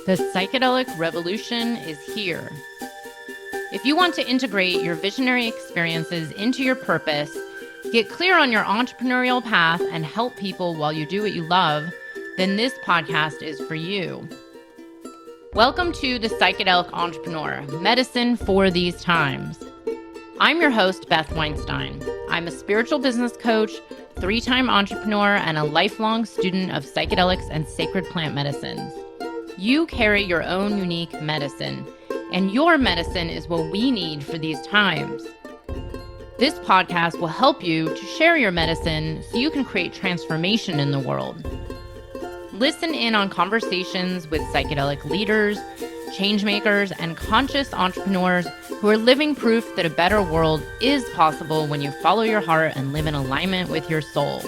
The psychedelic revolution is here. If you want to integrate your visionary experiences into your purpose, get clear on your entrepreneurial path, and help people while you do what you love, then this podcast is for you. Welcome to The Psychedelic Entrepreneur, Medicine for These Times. I'm your host, Beth Weinstein. I'm a spiritual business coach, 3-time entrepreneur, and a lifelong student of psychedelics and sacred plant medicines. You carry your own unique medicine, and your medicine is what we need for these times. This podcast will help you to share your medicine so you can create transformation in the world. Listen in on conversations with psychedelic leaders, changemakers, and conscious entrepreneurs who are living proof that a better world is possible when you follow your heart and live in alignment with your soul.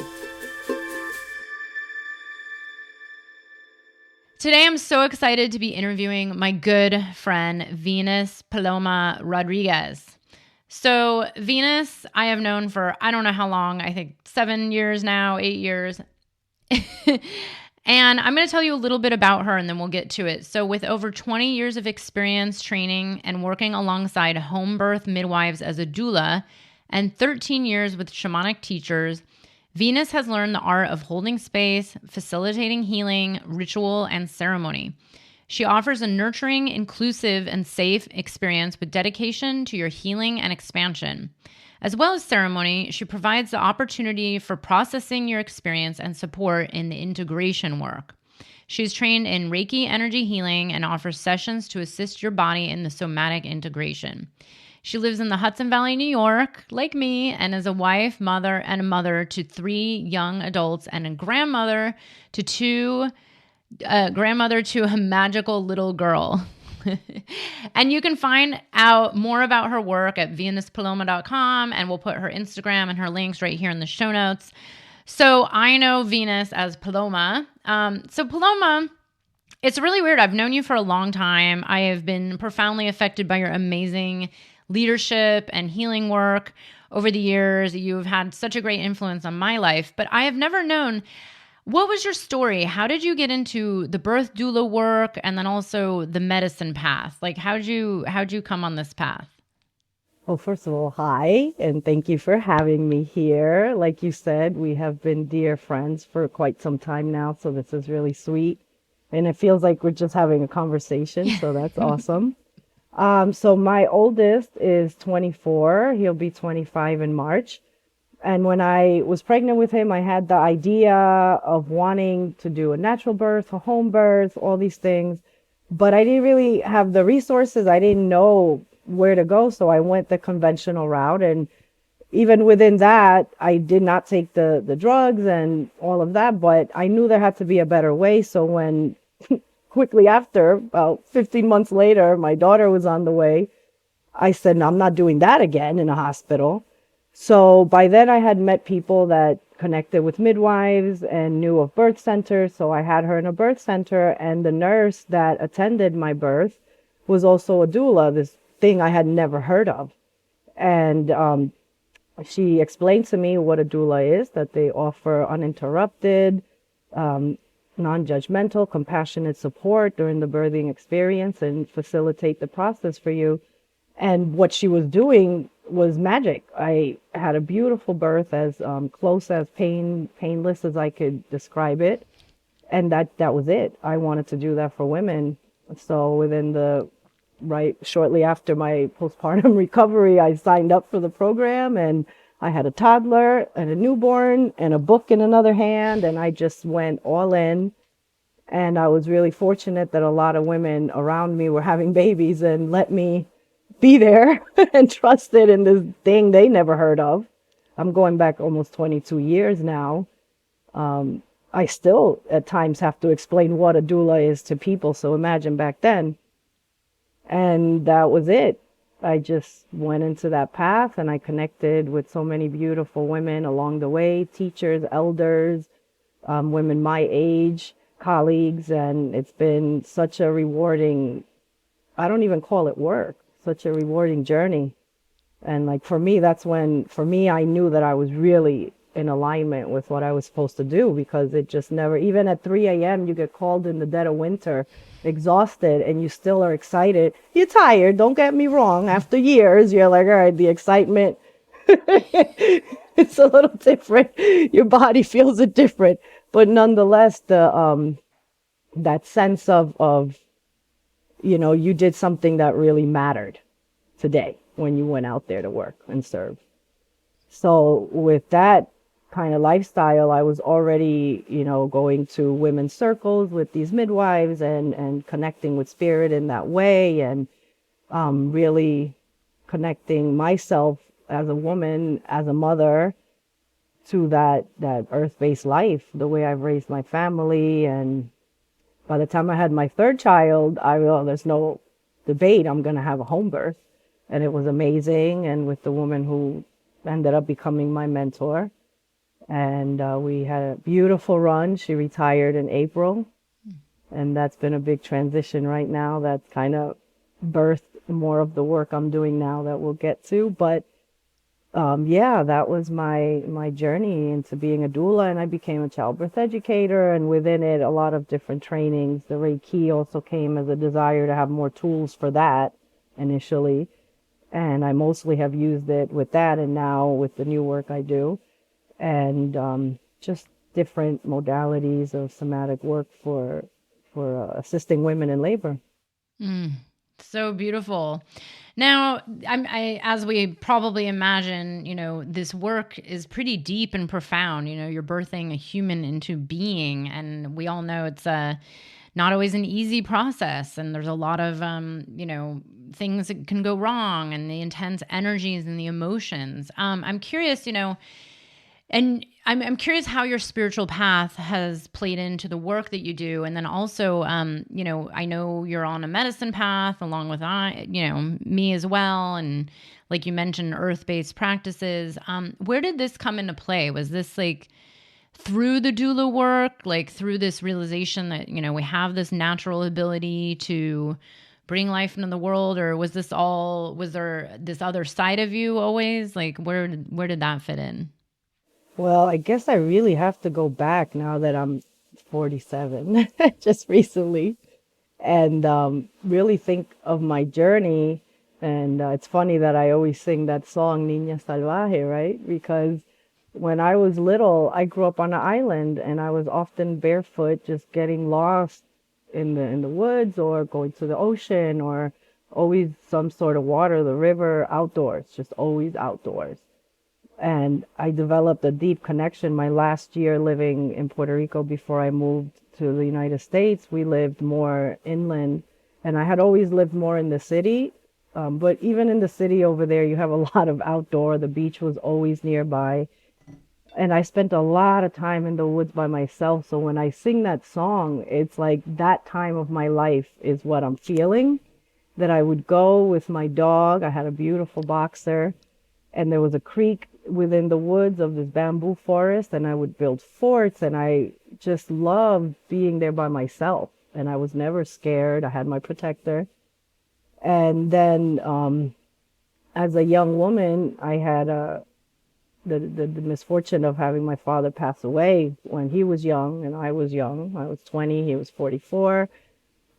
Today, I'm so excited to be interviewing my good friend, Venus Paloma Rodríguez. So Venus, I have known for, I don't know how long, I think 7 years now, 8 years. And I'm going to tell you a little bit about her and then we'll get to it. So with over 20 years of experience training and working alongside Homebirth Midwives as a doula and 13 years with shamanic teachers, Venus has learned the art of holding space, facilitating healing, ritual, and ceremony. She offers a nurturing, inclusive, and safe experience with dedication to your healing and expansion. As well as ceremony, she provides the opportunity for processing your experience and support in the integration work. She's trained in Reiki energy healing and offers sessions to assist your body in the somatic integration. She lives in the Hudson Valley, New York, like me, and is a wife, mother, and a mother to 3 young adults and a grandmother to a magical little girl. And you can find out more about her work at venuspaloma.com, and we'll put her Instagram and her links right here in the show notes. So I know Venus as Paloma. So Paloma, it's really weird. I've known you for a long time. I have been profoundly affected by your amazing leadership and healing work over the years. You've had such a great influence on my life, but I have never known, what was your story? How did you get into the birth doula work and then also the medicine path? Like, how'd you come on this path? Well, first of all, hi, and thank you for having me here. Like you said, we have been dear friends for quite some time now, so this is really sweet. And it feels like we're just having a conversation, so that's awesome. So my oldest is 24. He'll be 25 in March. And when I was pregnant with him, I had the idea of wanting to do a natural birth, a home birth, all these things. But I didn't really have the resources. I didn't know where to go. So I went the conventional route. And even within that, I did not take the drugs and all of that. But I knew there had to be a better way. So when quickly after, about 15 months later, my daughter was on the way, I said, no, I'm not doing that again in a hospital. So by then I had met people that connected with midwives and knew of birth centers. So I had her in a birth center, and the nurse that attended my birth was also a doula, this thing I had never heard of. And she explained to me what a doula is, that they offer uninterrupted, non-judgmental, compassionate support during the birthing experience and facilitate the process for you. And what she was doing was magic. I had a beautiful birth, as close as painless as I could describe it. And that was it. I wanted to do that for women. So shortly after my postpartum recovery, I signed up for the program, and I had a toddler and a newborn and a book in another hand, and I just went all in. And I was really fortunate that a lot of women around me were having babies and let me be there and trusted in this thing they never heard of. I'm going back almost 22 years now. I still at times have to explain what a doula is to people, so imagine back then. And that was it. I just went into that path, and I connected with so many beautiful women along the way, teachers, elders, women my age, colleagues, and it's been such a rewarding, I don't even call it work, such a rewarding journey. And like for me, that's when, I knew that I was really in alignment with what I was supposed to do, because it just never, even at 3 a.m., you get called in the dead of winter, exhausted, and you still are excited. You're tired, don't get me wrong. After years, you're like, all right, the excitement, it's a little different. Your body feels it different. But nonetheless, that sense of, you did something that really mattered today when you went out there to work and serve. So with that kind of lifestyle, I was already, going to women's circles with these midwives and connecting with spirit in that way, and really connecting myself as a woman, as a mother, to that earth-based life, the way I've raised my family. And by the time I had my third child, I realized there's no debate, I'm going to have a home birth. And it was amazing. And with the woman who ended up becoming my mentor. And we had a beautiful run. She retired in April. And that's been a big transition right now. That's kind of birthed more of the work I'm doing now that we'll get to. But that was my journey into being a doula. And I became a childbirth educator. And within it, a lot of different trainings. The Reiki also came as a desire to have more tools for that initially. And I mostly have used it with that, and now with the new work I do, and just different modalities of somatic work for assisting women in labor. So beautiful. Now, as we probably imagine, this work is pretty deep and profound. You're birthing a human into being, and we all know it's not always an easy process, and there's a lot of things that can go wrong, and the intense energies and the emotions. I'm curious, and I'm curious how your spiritual path has played into the work that you do. And then also, I know you're on a medicine path along with, me as well. And like you mentioned, earth-based practices. Where did this come into play? Was this like through the doula work, like through this realization that, we have this natural ability to bring life into the world, or was there this other side of you always? Like where did that fit in? Well, I guess I really have to go back now that I'm 47, just recently, and really think of my journey. And it's funny that I always sing that song, Niña Salvaje, right? Because when I was little, I grew up on an island, and I was often barefoot, just getting lost in the woods, or going to the ocean, or always some sort of water, the river, outdoors, just always outdoors. And I developed a deep connection. My last year living in Puerto Rico before I moved to the United States, we lived more inland, and I had always lived more in the city. But even in the city over there, you have a lot of outdoor. The beach was always nearby. And I spent a lot of time in the woods by myself. So when I sing that song, it's like that time of my life is what I'm feeling. That I would go with my dog. I had a beautiful boxer, and there was a creek within the woods of this bamboo forest, and I would build forts, and I just loved being there by myself. And I was never scared. I had my protector. And then as a young woman, I had the misfortune of having my father pass away when he was young and I was young. I was 20, he was 44.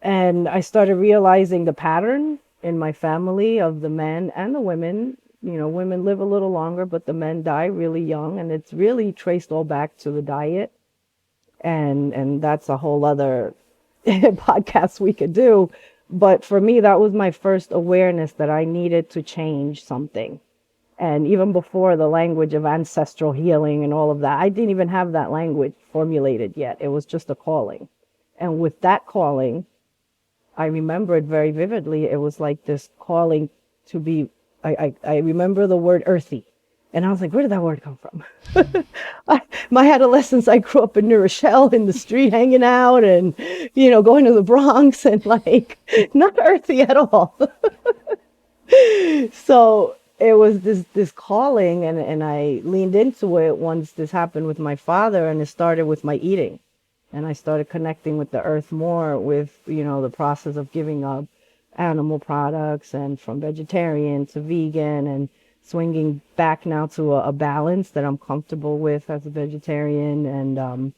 And I started realizing the pattern in my family of the men and the women. Women live a little longer, but the men die really young. And it's really traced all back to the diet. And that's a whole other podcast we could do. But for me, that was my first awareness that I needed to change something. And even before the language of ancestral healing and all of that, I didn't even have that language formulated yet. It was just a calling. And with that calling, I remember it very vividly. It was like this calling to be, I remember the word earthy. And I was like, where did that word come from? My adolescence, I grew up in New Rochelle in the street hanging out and, going to the Bronx and like not earthy at all. So it was this calling, and I leaned into it once this happened with my father, and it started with my eating. And I started connecting with the earth more with, the process of giving up animal products and from vegetarian to vegan and swinging back now to a balance that I'm comfortable with as a vegetarian. And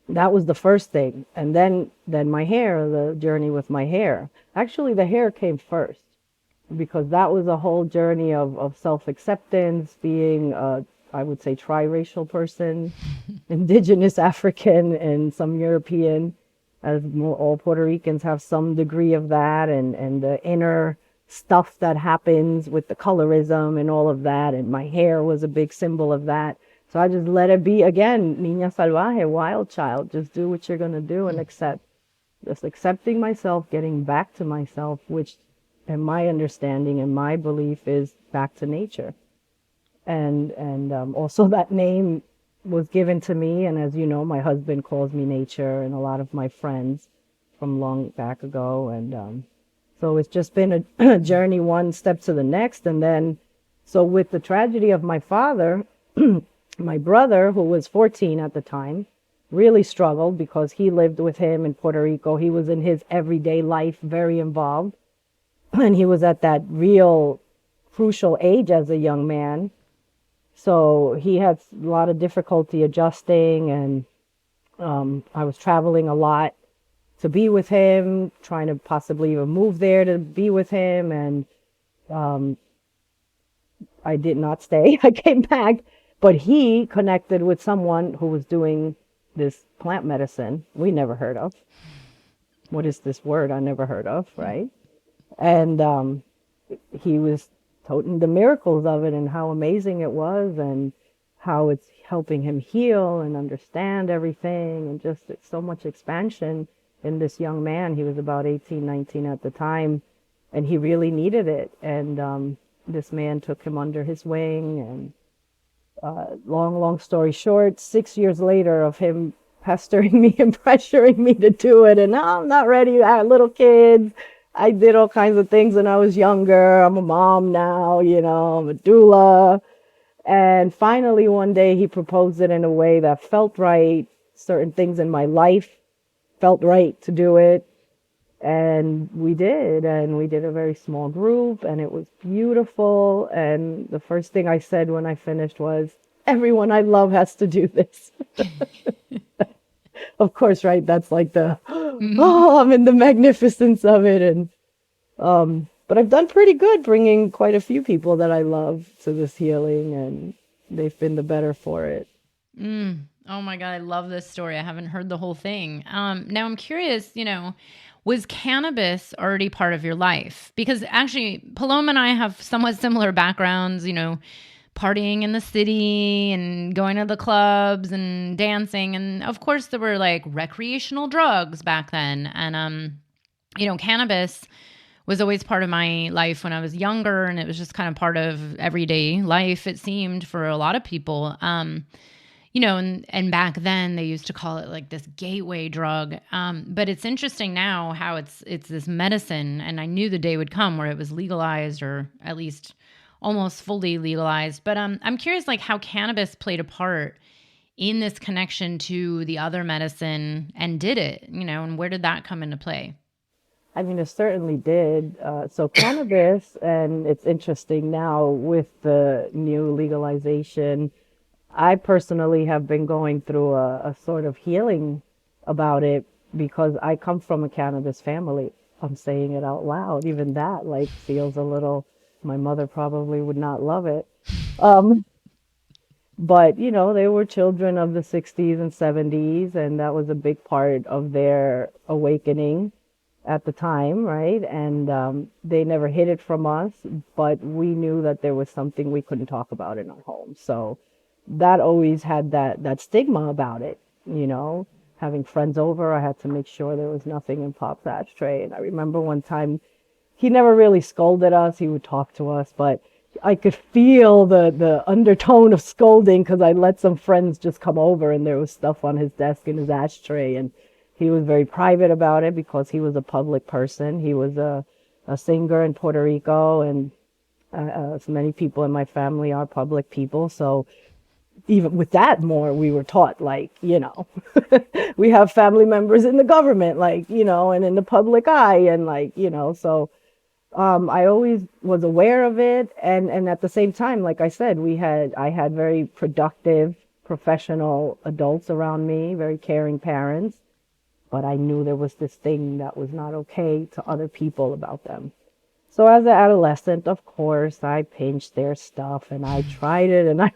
that was the first thing. And then my hair, the journey with my hair. Actually, the hair came first because that was a whole journey of self-acceptance, being I would say triracial person, indigenous African and some European, as all Puerto Ricans have some degree of that, and the inner stuff that happens with the colorism and all of that. And my hair was a big symbol of that. So I just let it be, again, niña salvaje, wild child. Just do what you're going to do and accept. Just accepting myself, getting back to myself, which, in my understanding and my belief, is back to nature. And also that name was given to me. And as you know, my husband calls me nature, and a lot of my friends from long back ago. And so it's just been a journey, one step to the next. And then, so with the tragedy of my father, my brother, who was 14 at the time, really struggled because he lived with him in Puerto Rico. He was in his everyday life, very involved. And he was at that real crucial age as a young man. So he had a lot of difficulty adjusting. And I was traveling a lot to be with him, trying to possibly even move there to be with him. And I did not stay. I came back. But he connected with someone who was doing this plant medicine we never heard of. What is this word I never heard of, right? And he was toting the miracles of it and how amazing it was and how it's helping him heal and understand everything, and just it's so much expansion in this young man. He was about 18, 19 at the time, and he really needed it. And this man took him under his wing. And long story short, 6 years later of him pestering me and pressuring me to do it, and no, I'm not ready. I had little kids. I did all kinds of things when I was younger. I'm a mom now, I'm a doula. And finally, one day he proposed it in a way that felt right. Certain things in my life felt right to do it. And we did a very small group, and it was beautiful. And the first thing I said when I finished was, everyone I love has to do this. Of course, right? That's like the, I'm in the magnificence of it. And, but I've done pretty good bringing quite a few people that I love to this healing, and they've been the better for it. Oh my God, I love this story. I haven't heard the whole thing. Now I'm curious, was cannabis already part of your life? Because actually, Paloma and I have somewhat similar backgrounds, partying in the city and going to the clubs and dancing. And of course, there were like recreational drugs back then. And, cannabis was always part of my life when I was younger. And it was just kind of part of everyday life, it seemed, for a lot of people. And back then they used to call it like this gateway drug. But it's interesting now how it's this medicine. And I knew the day would come where it was legalized, or at least almost fully legalized. But I'm curious, like, how cannabis played a part in this connection to the other medicine, and did it, and where did that come into play? I mean, it certainly did. So cannabis, and it's interesting now with the new legalization, I personally have been going through a sort of healing about it, because I come from a cannabis family. I'm saying it out loud. Even that feels a little, my mother probably would not love it. But, they were children of the 60s and 70s, and that was a big part of their awakening at the time, right? And they never hid it from us, but we knew that there was something we couldn't talk about in our home. So that always had that stigma about it, having friends over, I had to make sure there was nothing in Pop's ashtray. And I remember one time, he never really scolded us. He would talk to us, but I could feel the undertone of scolding, because I let some friends just come over and there was stuff on his desk in his ashtray. And he was very private about it because he was a public person. He was a singer in Puerto Rico, and so many people in my family are public people. So even with that more, we were taught, we have family members in the government, and in the public eye, and so I always was aware of it, and at the same time, like I said, I had very productive professional adults around me, very caring parents, but I knew there was this thing that was not okay to other people about them. So as an adolescent, of course, I pinched their stuff and I tried it. And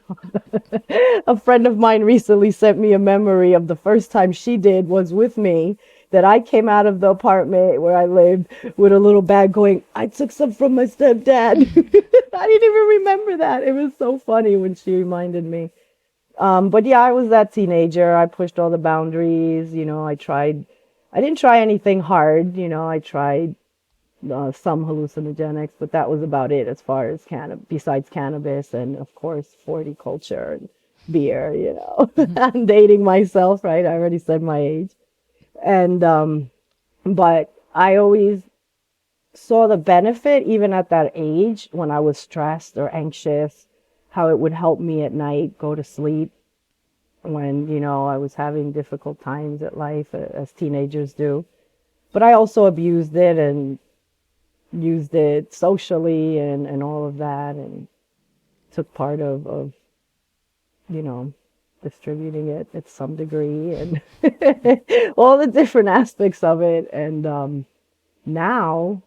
a friend of mine recently sent me a memory of the first time she did was with me, that I came out of the apartment where I lived with a little bag going, I took some from my stepdad. I didn't even remember that. It was so funny when she reminded me. But yeah, I was that teenager. I pushed all the boundaries. I didn't try anything hard. I tried some hallucinogenics, but that was about it as far as besides cannabis and of course 40 culture and beer. I'm dating myself, right? I already said my age. And but I always saw the benefit even at that age when I was stressed or anxious, how it would help me at night go to sleep when I was having difficult times at life, as teenagers do. But I also abused it and used it socially and all of that, and took part of distributing it at some degree, and all the different aspects of it. And now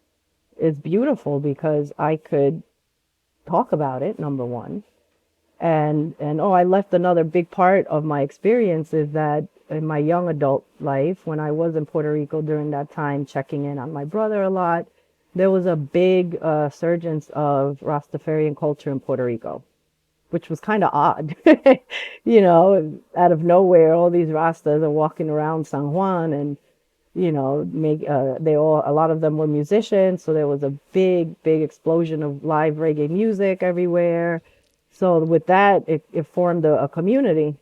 it's beautiful because I could talk about it, number one. And I left another big part of my experience is that in my young adult life, when I was in Puerto Rico during that time, checking in on my brother a lot, there was a big surgence of Rastafarian culture in Puerto Rico, which was kind of odd. Out of nowhere, all these Rastas are walking around San Juan, and a lot of them were musicians, so there was a big explosion of live reggae music everywhere. So with that, it formed a community,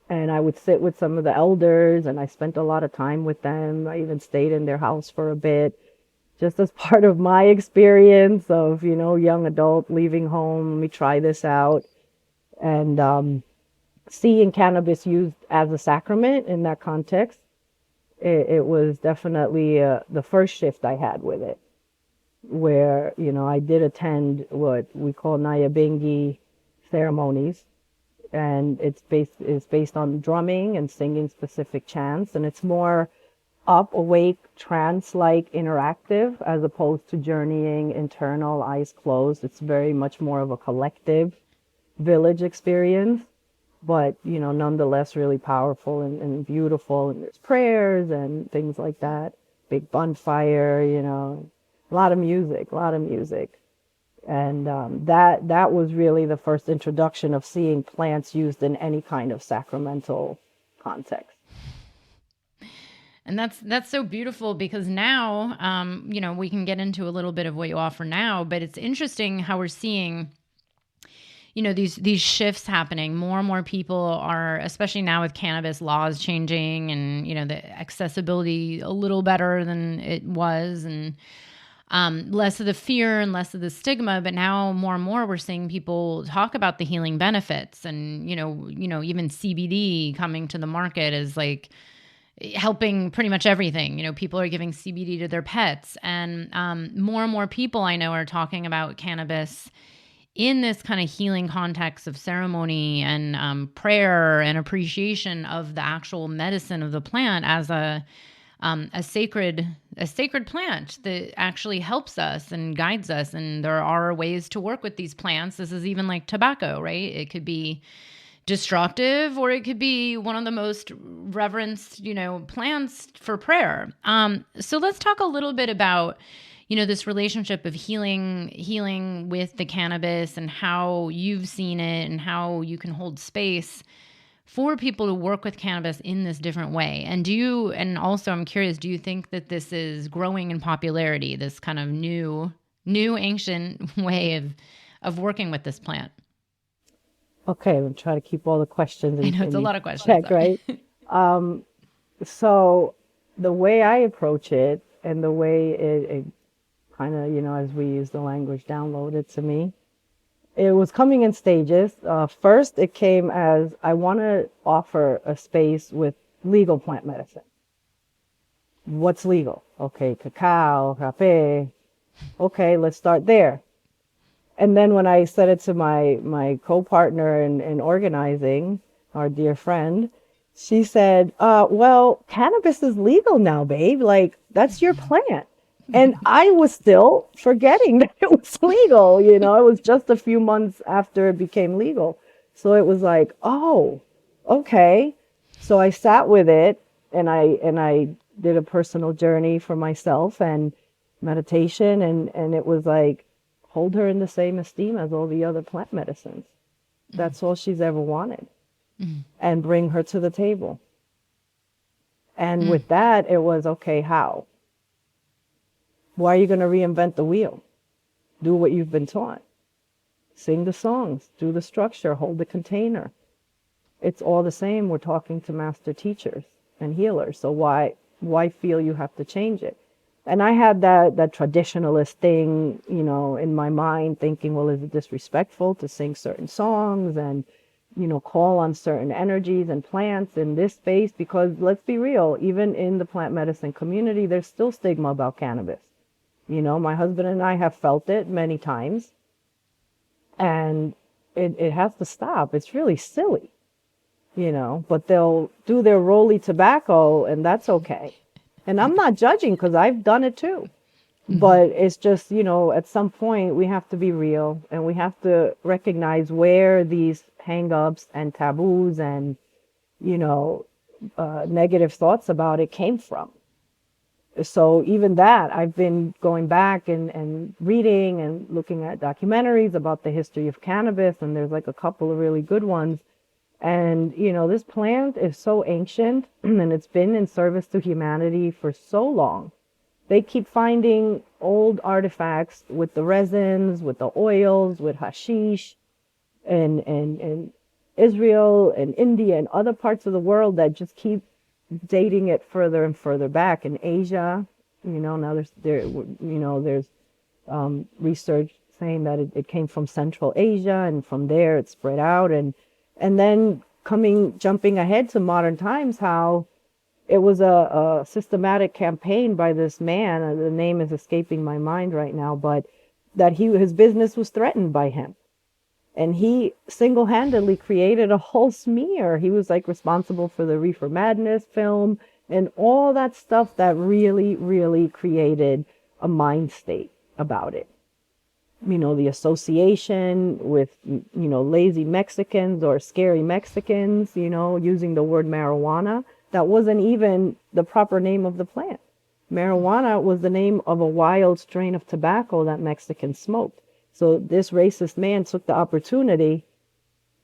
and I would sit with some of the elders, and I spent a lot of time with them. I even stayed in their house for a bit, just as part of my experience of, young adult leaving home. Let me try this out. And seeing cannabis used as a sacrament in that context, it was definitely the first shift I had with it, where, I did attend what we call Nayabengi ceremonies, and it's based on drumming and singing specific chants, and it's more up, awake, trance-like interactive as opposed to journeying internal, eyes closed. It's very much more of a collective village experience, but nonetheless really powerful and beautiful. And there's prayers and things like that. Big bonfire, a lot of music. And that was really the first introduction of seeing plants used in any kind of sacramental context. And that's so beautiful, because now, we can get into a little bit of what you offer now, but it's interesting how we're seeing, these shifts happening. More and more people are, especially now with cannabis laws changing and, the accessibility a little better than it was, and less of the fear and less of the stigma. But now more and more we're seeing people talk about the healing benefits, and, even CBD coming to the market is like helping pretty much everything. People are giving CBD to their pets, and more and more people I know are talking about cannabis in this kind of healing context of ceremony and prayer and appreciation of the actual medicine of the plant as a sacred plant that actually helps us and guides us. And there are ways to work with these plants. This is even like tobacco, right? It could be destructive, or it could be one of the most reverenced, plants for prayer. So let's talk a little bit about, this relationship of healing with the cannabis, and how you've seen it and how you can hold space for people to work with cannabis in this different way. And also I'm curious, do you think that this is growing in popularity, this kind of new ancient way of working with this plant? Okay, I'm trying to keep all the questions I know it's a lot of questions. Check, right? So the way I approach it, and the way it kind of, as we use the language, downloaded to me, it was coming in stages. First, it came as I want to offer a space with legal plant medicine. What's legal? Okay, cacao, rapé, Okay, let's start there. And then when I said it to my co-partner in organizing, our dear friend, she said, well, cannabis is legal now, babe. Like, that's your plant. And I was still forgetting that it was legal. You know, it was just a few months after it became legal. So it was like, oh, okay. So I sat with it, and I did a personal journey for myself and meditation, and it was like, hold her in the same esteem as all the other plant medicines. That's all she's ever wanted. And bring her to the table. And with that, it was, okay, how? Why are you going to reinvent the wheel? Do what you've been taught. Sing the songs, do the structure, hold the container. It's all the same. We're talking to master teachers and healers. So why feel you have to change it? And I had that traditionalist thing, you know, in my mind, thinking, well, is it disrespectful to sing certain songs and, you know, call on certain energies and plants in this space? Because let's be real, even in the plant medicine community, there's still stigma about cannabis. You know, my husband and I have felt it many times, and it has to stop. It's really silly, you know, but they'll do their rolly tobacco, and that's okay. And I'm not judging, because I've done it too. But it's just, you know, at some point we have to be real, and we have to recognize where these hang-ups and taboos and, you know, negative thoughts about it came from. So even that, I've been going back and reading and looking at documentaries about the history of cannabis, and there's like a couple of really good ones. And, you know, this plant is so ancient, and it's been in service to humanity for so long. They keep finding old artifacts with the resins, with the oils, with hashish, and Israel and India and other parts of the world that just keep dating it further and further back. In Asia, you know, now there's research saying that it came from Central Asia, and from there it spread out, and then jumping ahead to modern times, how it was a systematic campaign by this man. The name is escaping my mind right now, but that his business was threatened by him. And he single-handedly created a whole smear. He was like responsible for the Reefer Madness film and all that stuff that really, really created a mind state about it. You know, the association with, you know, lazy Mexicans or scary Mexicans, you know, using the word marijuana. That wasn't even the proper name of the plant. Marijuana was the name of a wild strain of tobacco that Mexicans smoked. So this racist man took the opportunity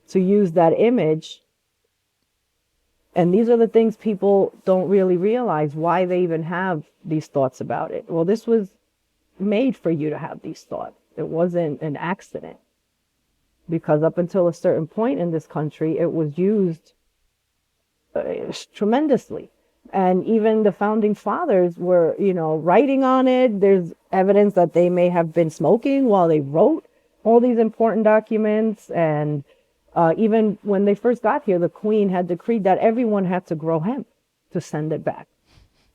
to use that image. And these are the things people don't really realize, why they even have these thoughts about it. Well, this was made for you to have these thoughts. It wasn't an accident. Because up until a certain point in this country, it was used tremendously. And even the founding fathers were, you know, writing on it. There's evidence that they may have been smoking while they wrote all these important documents. And even when they first got here, the Queen had decreed that everyone had to grow hemp to send it back.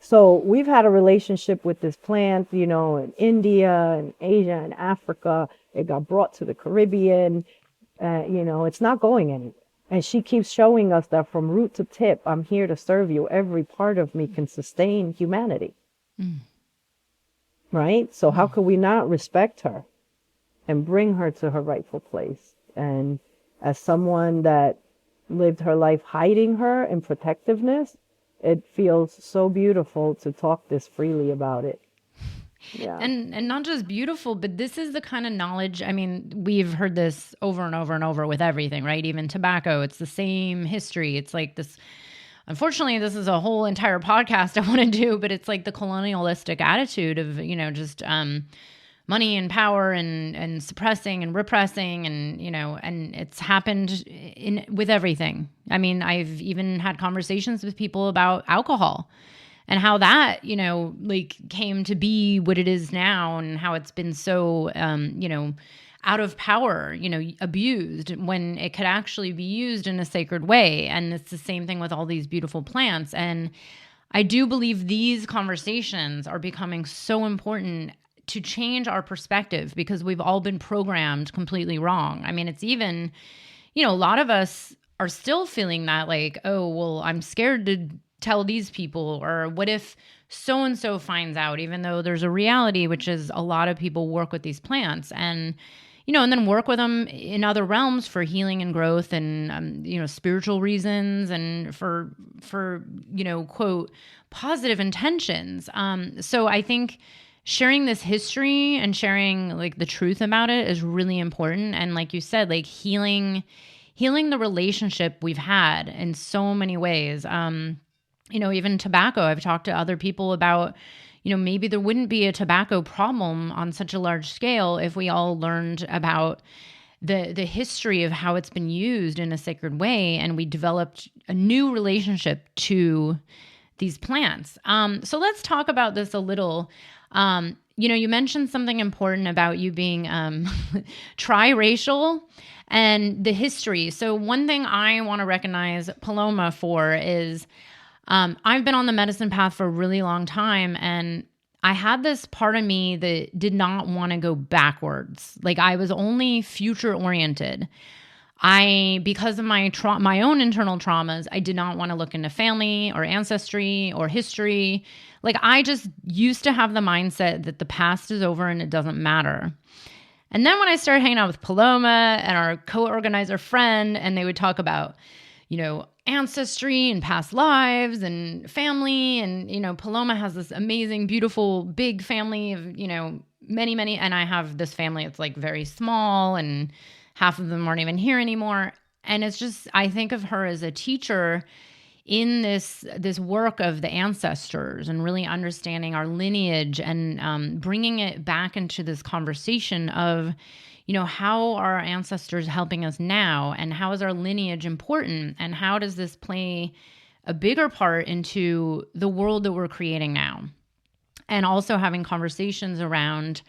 So we've had a relationship with this plant, you know, in India and Asia and Africa. It got brought to the Caribbean. You know, it's not going anywhere. And she keeps showing us that from root to tip, I'm here to serve you. Every part of me can sustain humanity. Right? So how could we not respect her and bring her to her rightful place? And as someone that lived her life hiding her in protectiveness, it feels so beautiful to talk this freely about it. Yeah. And not just beautiful, but this is the kind of knowledge. I mean, we've heard this over and over and over with everything, right? Even tobacco, it's the same history. It's like this. Unfortunately, this is a whole entire podcast I want to do, but it's like the colonialistic attitude of, you know, just money and power and suppressing and repressing, and, you know, and it's happened with everything. I mean, I've even had conversations with people about alcohol and how that, you know, like came to be what it is now, and how it's been so, you know, out of power, you know, abused when it could actually be used in a sacred way. And it's the same thing with all these beautiful plants. And I do believe these conversations are becoming so important to change our perspective, because we've all been programmed completely wrong. I mean, it's even, a lot of us are still feeling that, like, oh, well, I'm scared to tell these people, or what if so-and-so finds out, even though there's a reality, which is a lot of people work with these plants and then work with them in other realms for healing and growth and, spiritual reasons and for, quote, positive intentions. So I think sharing this history and sharing like the truth about it is really important. And like you said, like healing the relationship we've had in so many ways. Even tobacco, I've talked to other people about, maybe there wouldn't be a tobacco problem on such a large scale if we all learned about the history of how it's been used in a sacred way, and we developed a new relationship to these plants. So let's talk about this a little. You mentioned something important about you being triracial and the history. So one thing I want to recognize Paloma for is I've been on the medicine path for a really long time, and I had this part of me that did not want to go backwards. Like I was only future oriented. Because of my own internal traumas, I did not want to look into family or ancestry or history. Like I just used to have the mindset that the past is over and it doesn't matter. And then when I started hanging out with Paloma and our co-organizer friend, and they would talk about, ancestry and past lives and family. And, Paloma has this amazing, beautiful, big family of, many, many. And I have this family. It's like very small, and half of them aren't even here anymore. And it's just, I think of her as a teacher in this work of the ancestors and really understanding our lineage and bringing it back into this conversation of, how are our ancestors helping us now, and how is our lineage important, and how does this play a bigger part into the world that we're creating now? And also having conversations around,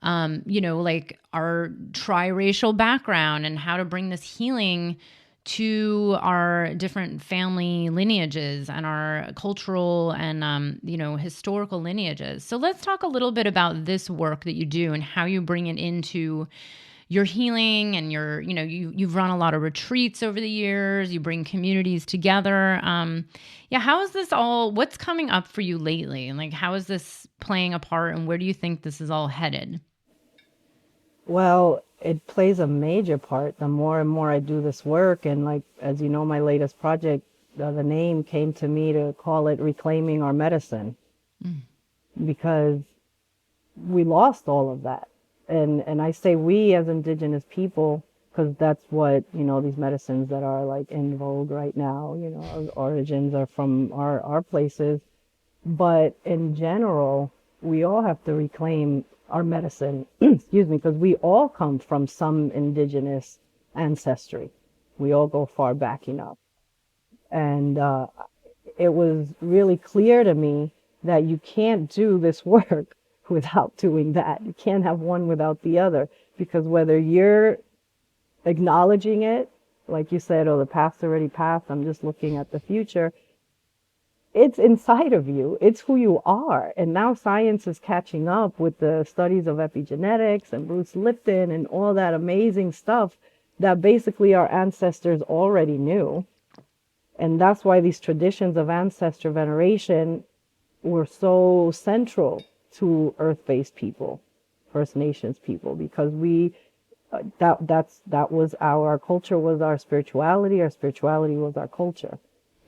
like our triracial background and how to bring this healing to our different family lineages and our cultural and, historical lineages. So let's talk a little bit about this work that you do and how you bring it into your healing and your, you've run a lot of retreats over the years. You bring communities together. How is this all, what's coming up for you lately? And like, how is this playing a part, and where do you think this is all headed? Well, it plays a major part the more and more I do this work. And like, as you know, my latest project, the name came to me to call it Reclaiming Our Medicine, because we lost all of that. And I say we as Indigenous people, because that's what, these medicines that are like in vogue right now, our origins are from our places. But in general, we all have to reclaim our medicine, excuse me, because we all come from some indigenous ancestry. We all go far back enough. And it was really clear to me that you can't do this work without doing that. You can't have one without the other, because whether you're acknowledging it, like you said, oh, the past already passed, I'm just looking at the future, it's inside of you. It's who you are. And now science is catching up with the studies of epigenetics and Bruce Lipton and all that amazing stuff that basically our ancestors already knew. And that's why these traditions of ancestor veneration were so central to Earth-based people, First Nations people, because that was our culture, was our spirituality was our culture.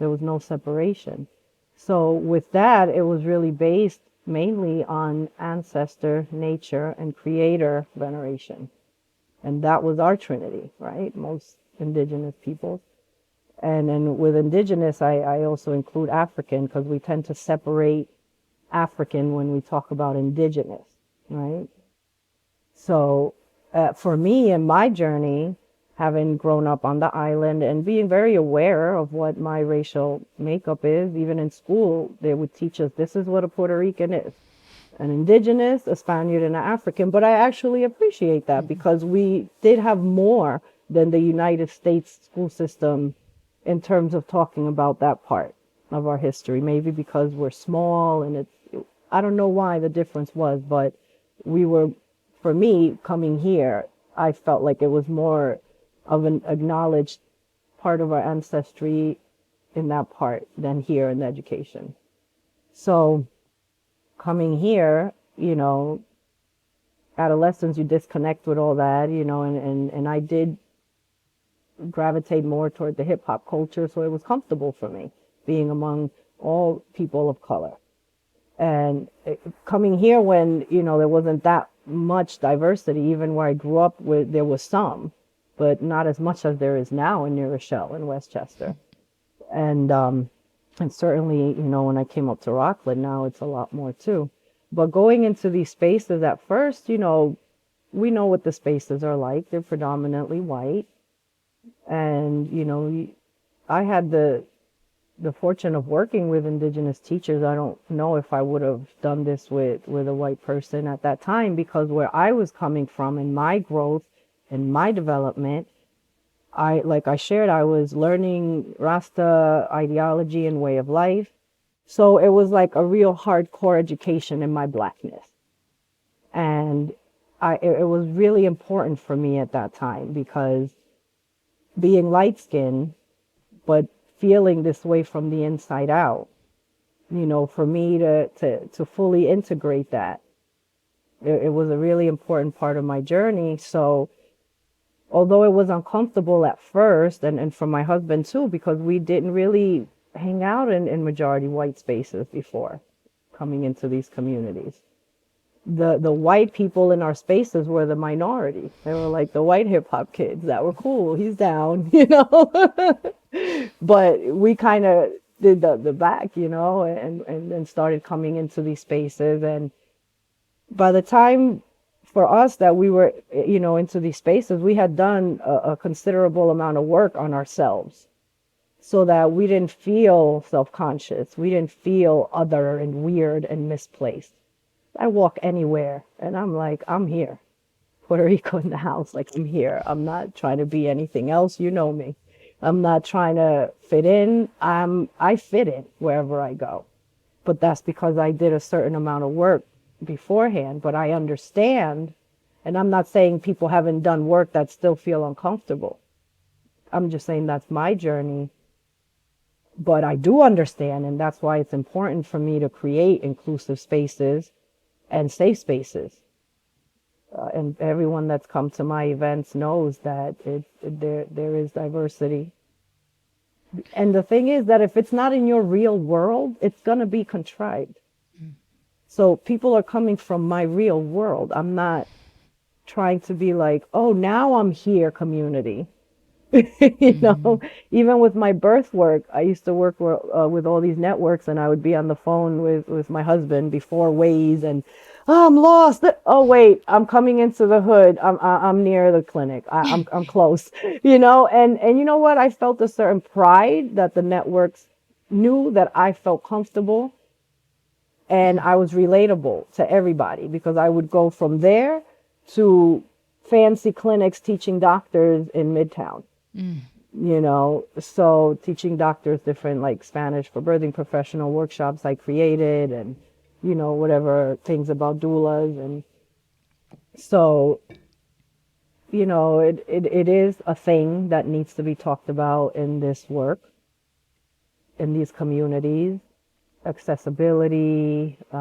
There was no separation. So with that, it was really based mainly on ancestor, nature, and creator veneration. And that was our trinity, right? Most indigenous peoples. And then with indigenous, I also include African, because we tend to separate African when we talk about indigenous, right? So for me in my journey, having grown up on the island and being very aware of what my racial makeup is, even in school, they would teach us this is what a Puerto Rican is. An indigenous, a Spaniard, and an African. But I actually appreciate that, because we did have more than the United States school system in terms of talking about that part of our history. Maybe because we're small and I don't know why the difference was, but we were, for me, coming here, I felt like it was more of an acknowledged part of our ancestry in that part than here in the education. So coming here, adolescence, you disconnect with all that, and I did gravitate more toward the hip hop culture, so it was comfortable for me being among all people of color. And coming here when, there wasn't that much diversity, even where I grew up, there was some, but not as much as there is now in New Rochelle and Westchester. And certainly, when I came up to Rockland, now it's a lot more too. But going into these spaces at first, we know what the spaces are like. They're predominantly white. And, I had the fortune of working with indigenous teachers. I don't know if I would have done this with a white person at that time, because where I was coming from in my growth and my development, like I shared, I was learning Rasta ideology and way of life. So it was like a real hardcore education in my Blackness. And it was really important for me at that time, because being light-skinned, but feeling this way from the inside out, for me to fully integrate that, it was a really important part of my journey. So although it was uncomfortable at first, and for my husband too, because we didn't really hang out in majority white spaces before coming into these communities. The white people in our spaces were the minority. They were like the white hip hop kids that were cool. He's down, But we kind of did the back, and then started coming into these spaces. And by the time for us that we were, into these spaces, we had done a considerable amount of work on ourselves, so that we didn't feel self-conscious. We didn't feel other and weird and misplaced. I walk anywhere and I'm like, I'm here. Puerto Rico in the house, like I'm here. I'm not trying to be anything else. You know me. I'm not trying to fit in. I fit in wherever I go. But that's because I did a certain amount of work beforehand. But I understand, and I'm not saying people haven't done work that still feel uncomfortable. I'm just saying that's my journey. But I do understand, and that's why it's important for me to create inclusive spaces and safe spaces. And everyone that's come to my events knows that there is diversity. And the thing is that if it's not in your real world, it's going to be contrived. So people are coming from my real world. I'm not trying to be like, oh, now I'm here, community. Even with my birth work, I used to work with all these networks, and I would be on the phone with my husband before Waze, and I'm lost. Oh wait, I'm coming into the hood. I'm near the clinic. I'm close. And you know what? I felt a certain pride that the networks knew that I felt comfortable, and I was relatable to everybody, because I would go from there to fancy clinics teaching doctors in Midtown. So teaching doctors different, like Spanish for birthing professional workshops I created, and, whatever things about doulas. And so, it is a thing that needs to be talked about in this work, in these communities. Accessibility, a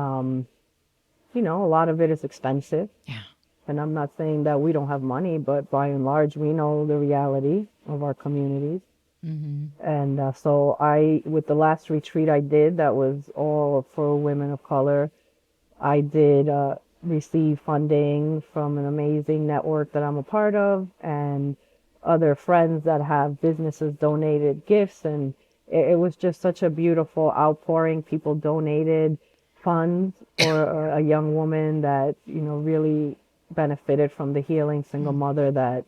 lot of it is expensive. Yeah. And I'm not saying that we don't have money, but by and large, we know the reality of our communities. Mm-hmm. And so with the last retreat I did, that was all for women of color, I did receive funding from an amazing network that I'm a part of, and other friends that have businesses donated gifts. And it was just such a beautiful outpouring. People donated funds for a young woman that, really benefited from the healing single mother, that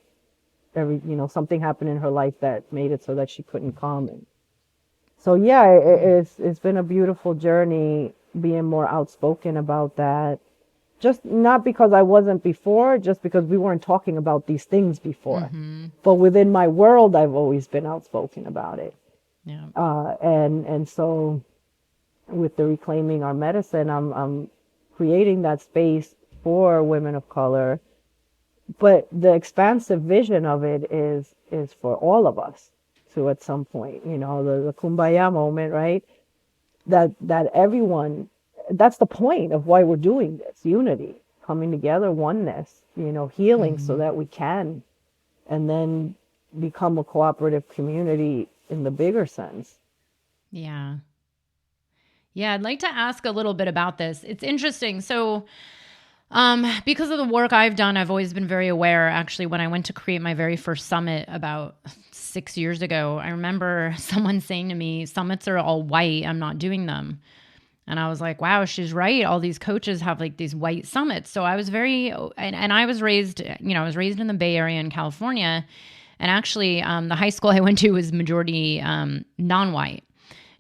something happened in her life that made it so that she couldn't come. And so yeah, it's been a beautiful journey being more outspoken about that. Just not because I wasn't before, just because we weren't talking about these things before. Mm-hmm. But within my world, I've always been outspoken about it. Yeah. And so with the Reclaiming Our Medicine, I'm creating that space for women of color, but the expansive vision of it is for all of us to at some point, the kumbaya moment, right? That everyone, that's the point of why we're doing this, unity, coming together, oneness, healing so that we can, and then become a cooperative community in the bigger sense. Yeah. Yeah, I'd like to ask a little bit about this. It's interesting. So, because of the work I've done, I've always been very aware. Actually, when I went to create my very first summit about 6 years ago, I remember someone saying to me, "Summits are all white. I'm not doing them." And I was like, wow, she's right. All these coaches have like these white summits. So I was and I was raised, I was raised in the Bay Area in California. And actually, the high school I went to was majority non-white,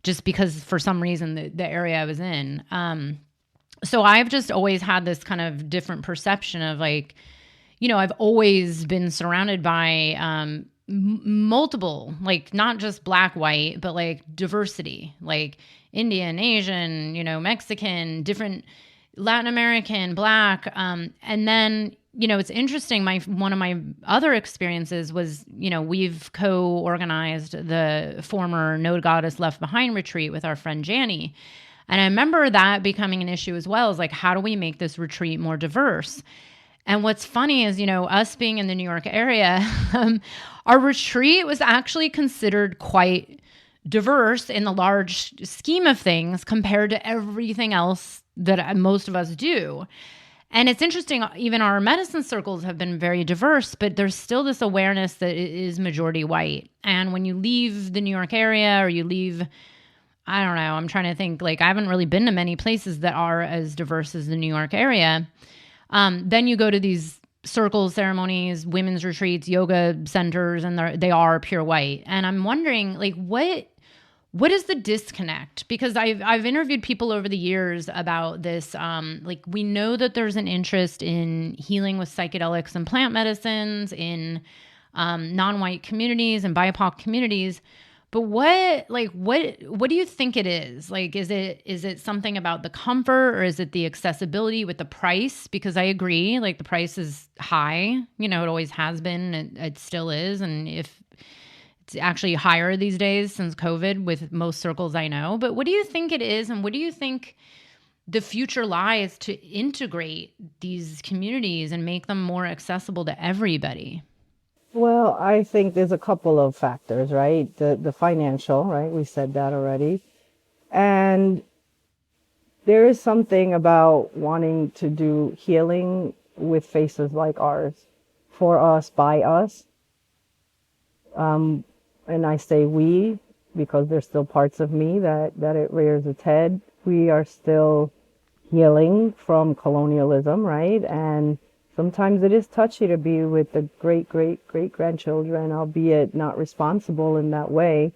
just because for some reason the area I was in. So I've just always had this kind of different perception of like, I've always been surrounded by multiple, like not just black, white, but like diversity, like Indian, Asian, Mexican, different Latin American, black. And then, it's interesting. One of my other experiences was, we've co-organized the former Node Goddess Left Behind retreat with our friend Janie. And I remember that becoming an issue as well, is like, how do we make this retreat more diverse? And what's funny is, us being in the New York area, our retreat was actually considered quite diverse in the large scheme of things compared to everything else that most of us do. And it's interesting, even our medicine circles have been very diverse, but there's still this awareness that it is majority white. And when you leave the New York area or you leave, I don't know, I'm trying to think, like I haven't really been to many places that are as diverse as the New York area. Then you go to these circle ceremonies, women's retreats, yoga centers, and they are pure white. And I'm wondering, like, what is the disconnect? Because I've interviewed people over the years about this. Like, we know that there's an interest in healing with psychedelics and plant medicines in non-white communities and BIPOC communities. But what do you think it is? Like, is it something about the comfort, or is it the accessibility with the price? Because I agree, like the price is high. It always has been. It still is, and if it's actually higher these days since COVID with most circles I know. But what do you think it is, and what do you think the future lies to integrate these communities and make them more accessible to everybody? Well, I think there's a couple of factors, right? The financial, right? We said that already. And there is something about wanting to do healing with faces like ours, for us, by us. And I say we, because there's still parts of me that it rears its head. We are still healing from colonialism, right? And sometimes it is touchy to be with the great-great-great-grandchildren, albeit not responsible in that way.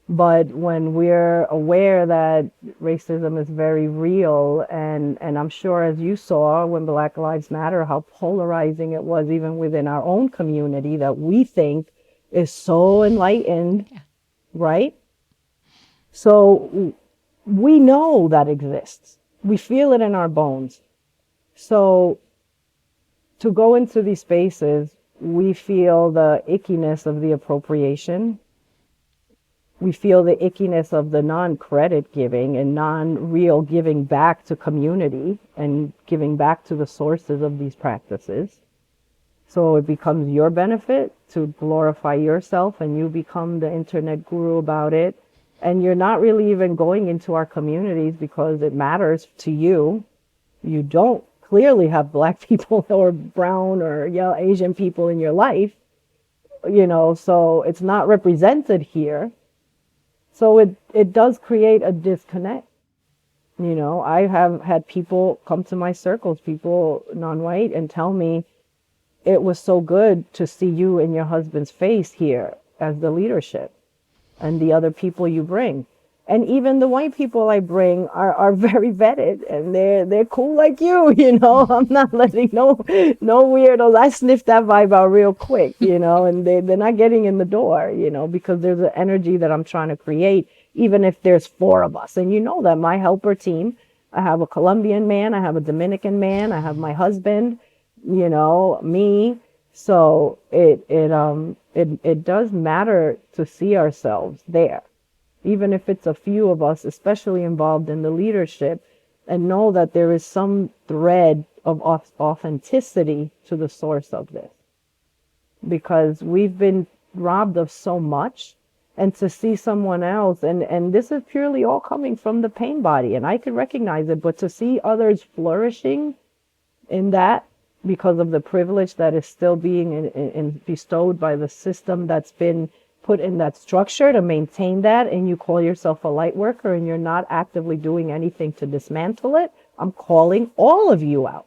But when we're aware that racism is very real, and I'm sure, as you saw when Black Lives Matter, how polarizing it was even within our own community that we think is so enlightened, yeah. Right? So we know that exists. We feel it in our bones. So to go into these spaces, we feel the ickiness of the appropriation. We feel the ickiness of the non-credit giving and non-real giving back to community and giving back to the sources of these practices. So it becomes your benefit to glorify yourself, and you become the internet guru about it. And you're not really even going into our communities because it matters to you. You don't clearly have Black people or brown or Asian people in your life, so it's not represented here. So it does create a disconnect. I have had people come to my circles, people non-white, and tell me, it was so good to see you and your husband's face here as the leadership and the other people you bring. And even the white people I bring are very vetted, and they're cool like you, I'm not letting no weirdos. I sniff that vibe out real quick, and they're not getting in the door, because there's an energy that I'm trying to create, even if there's 4 of us. And that my helper team, I have a Colombian man, I have a Dominican man, I have my husband, me. So it does matter to see ourselves there, even if it's a few of us, especially involved in the leadership, and know that there is some thread of authenticity to the source of this, because we've been robbed of so much. And to see someone else, and this is purely all coming from the pain body, and I can recognize it, but to see others flourishing in that because of the privilege that is still being bestowed by the system that's been put in that structure to maintain that, and you call yourself a light worker and you're not actively doing anything to dismantle it, I'm calling all of you out.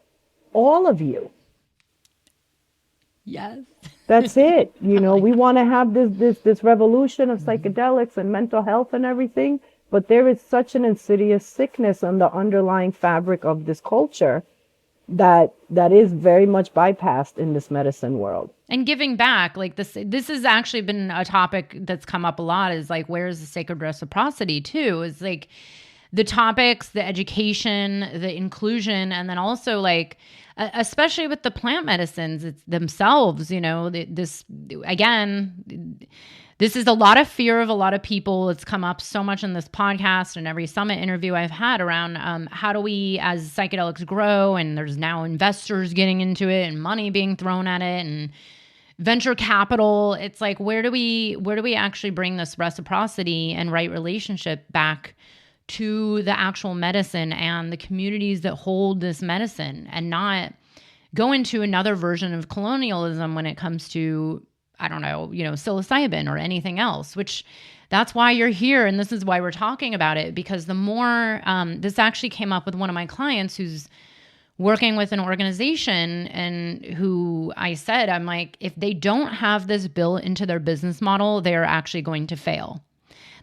All of you. Yes. That's it. We want to have this revolution of psychedelics and mental health and everything, but there is such an insidious sickness on the underlying fabric of this culture that is very much bypassed in this medicine world. And giving back, like this has actually been a topic that's come up a lot, is like, where's the sacred reciprocity too? Is like the topics, the education, the inclusion, and then also like, especially with the plant medicines themselves, this is a lot of fear of a lot of people. It's come up so much in this podcast and every summit interview I've had around how do we, as psychedelics grow, and there's now investors getting into it and money being thrown at it and venture capital. It's like, where do we actually bring this reciprocity and right relationship back to the actual medicine and the communities that hold this medicine, and not go into another version of colonialism when it comes to, I don't know, psilocybin or anything else, which that's why you're here. And this is why we're talking about it, because the more, this actually came up with one of my clients who's working with an organization, and who I said, I'm like, if they don't have this built into their business model, they're actually going to fail.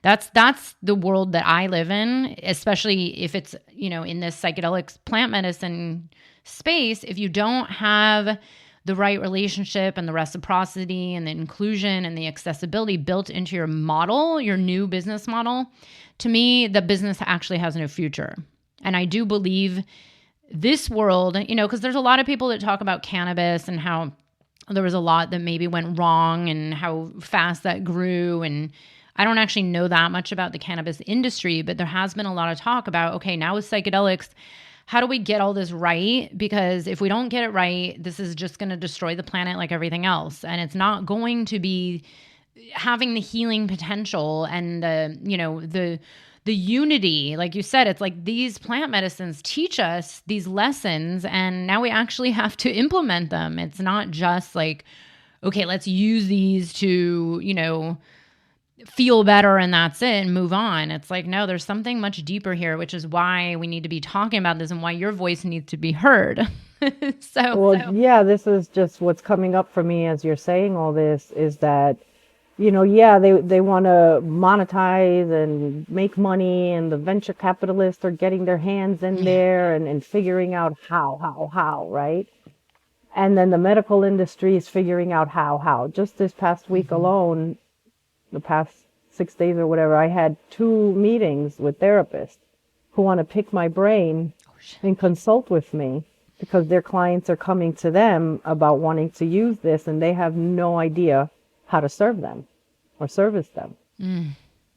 That's the world that I live in, especially if it's, in this psychedelics plant medicine space. If you don't have the right relationship and the reciprocity and the inclusion and the accessibility built into your model, your new business model, to me, the business actually has no future. And I do believe this world, because there's a lot of people that talk about cannabis and how there was a lot that maybe went wrong and how fast that grew. And I don't actually know that much about the cannabis industry, but there has been a lot of talk about, okay, now with psychedelics, how do we get all this right? Because if we don't get it right, this is just going to destroy the planet like everything else. And it's not going to be having the healing potential and the unity. Like you said, it's like these plant medicines teach us these lessons, and now we actually have to implement them. It's not just like, okay, let's use these to, feel better and that's it and move on. It's like, no, there's something much deeper here, which is why we need to be talking about this and why your voice needs to be heard. Yeah, this is just what's coming up for me as you're saying all this, is that, they want to monetize and make money, and the venture capitalists are getting their hands in there and figuring out how, right? And then the medical industry is figuring out how. Just this past week alone, the past 6 days or whatever, I had 2 meetings with therapists who want to pick my brain and consult with me, because their clients are coming to them about wanting to use this, and they have no idea how to serve them or service them.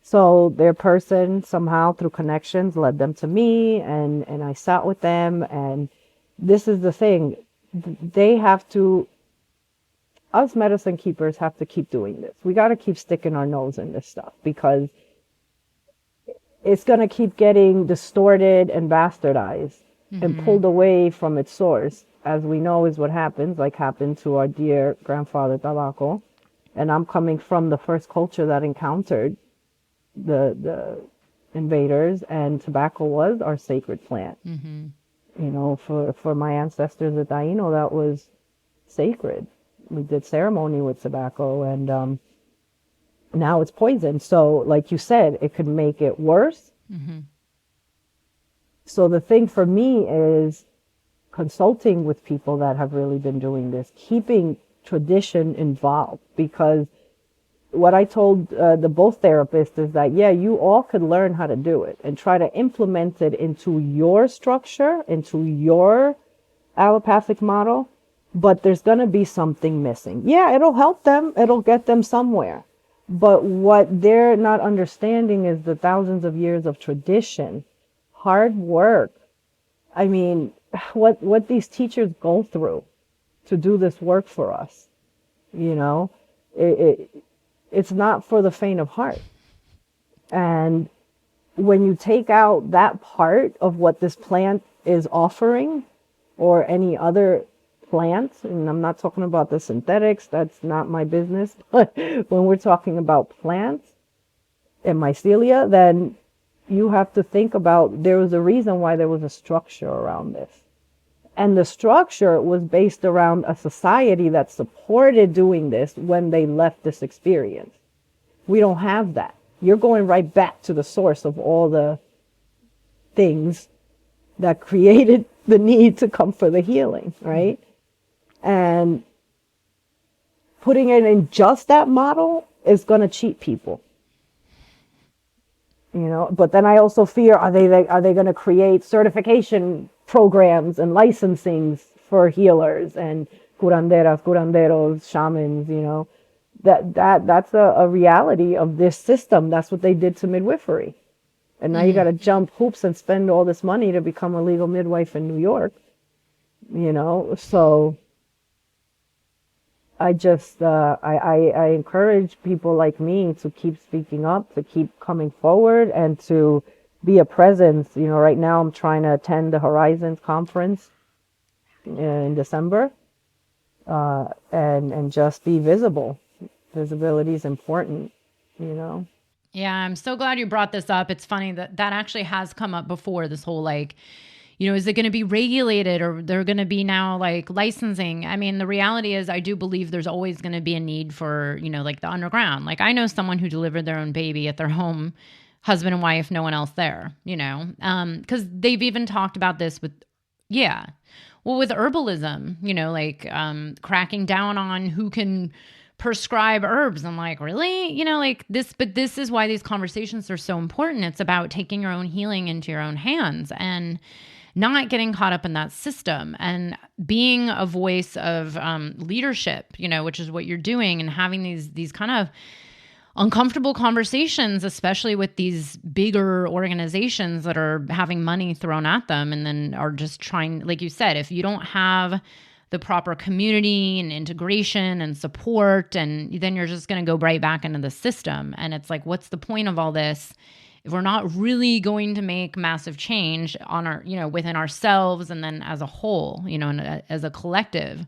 So their person somehow through connections led them to me, and I sat with them, and this is the thing. They have to, us medicine keepers have to keep doing this. We got to keep sticking our nose in this stuff, because it's going to keep getting distorted and bastardized and pulled away from its source, as we know is what happens, like happened to our dear grandfather Tabaco. And I'm coming from the first culture that encountered the invaders, and tobacco was our sacred plant. For my ancestors, the Taino, that was sacred. We did ceremony with tobacco, and now it's poison. So like you said, it could make it worse. So the thing for me is consulting with people that have really been doing this, keeping tradition involved, because what I told the both therapists is that, yeah, you all could learn how to do it and try to implement it into your structure, into your allopathic model, but there's going to be something missing. Yeah, it'll help them. It'll get them somewhere. But what they're not understanding is the thousands of years of tradition, hard work. I mean, what these teachers go through to do this work for us, you know, it's not for the faint of heart. And when you take out that part of what this plant is offering, or any other plant, and I'm not talking about the synthetics, that's not my business, but when we're talking about plants and mycelia, then you have to think about there was a reason why there was a structure around this. And the structure was based around a society that supported doing this when they left this experience. We don't have that. You're going right back to the source of all the things that created the need to come for the healing, right? And putting it in just that model is going to cheat people, you know. But then I also fear, are they going to create certification programs and licensings for healers and curanderas, curanderos, shamans, you know? That's a reality of this system. That's what they did to midwifery. And now you got to jump hoops and spend all this money to become a legal midwife in New York, you know? So I just, I encourage people like me to keep speaking up, to keep coming forward, and to be a presence. You know, right now I'm trying to attend the Horizons conference in December, and just be visible. Visibility is important, you know? Yeah, I'm so glad you brought this up. It's funny that actually has come up before, this whole like, you know, is it going to be regulated, or they're going to be now like licensing? I mean, the reality is I do believe there's always going to be a need for, you know, like the underground. Like I know someone who delivered their own baby at their home, husband and wife, no one else there, you know, because they've even talked about this with, with herbalism, you know, like cracking down on who can prescribe herbs. I'm like, really? You know, like this, but this is why these conversations are so important. It's about taking your own healing into your own hands and not getting caught up in that system and being a voice of leadership, you know, which is what you're doing, and having these kind of uncomfortable conversations, especially with these bigger organizations that are having money thrown at them and then are just trying, like you said, if you don't have the proper community and integration and support, and then you're just going to go right back into the system. And it's like, what's the point of all this if we're not really going to make massive change on our, you know, within ourselves and then as a whole, you know, and as a collective,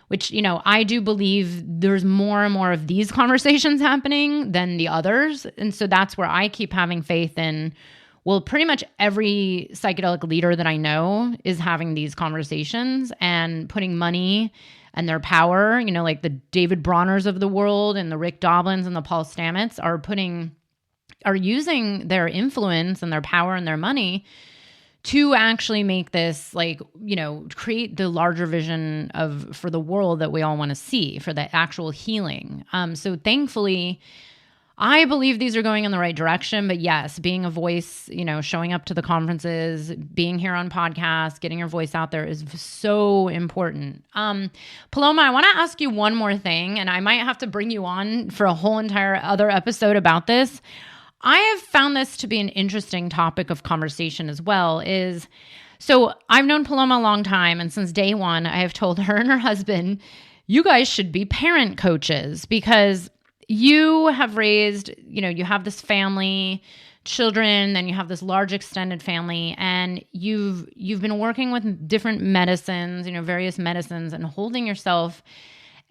which, you know, I do believe there's more and more of these conversations happening than the others. And so that's where I keep having faith in, well, pretty much every psychedelic leader that I know is having these conversations and putting money and their power, you know, like the David Bronners of the world and the Rick Doblins and the Paul Stamets are using their influence and their power and their money to actually make this, like, you know, create the larger vision for the world that we all want to see, for the actual healing. So thankfully, I believe these are going in the right direction. But yes, being a voice, you know, showing up to the conferences, being here on podcasts, getting your voice out there is so important. Paloma, I want to ask you one more thing, and I might have to bring you on for a whole entire other episode about this. I have found this to be an interesting topic of conversation as well. So I've known Paloma a long time, and since day one, I have told her and her husband, you guys should be parent coaches, because you have raised, you know, you have this family, children, then you have this large extended family, and you've been working with different medicines, you know, various medicines, and holding yourself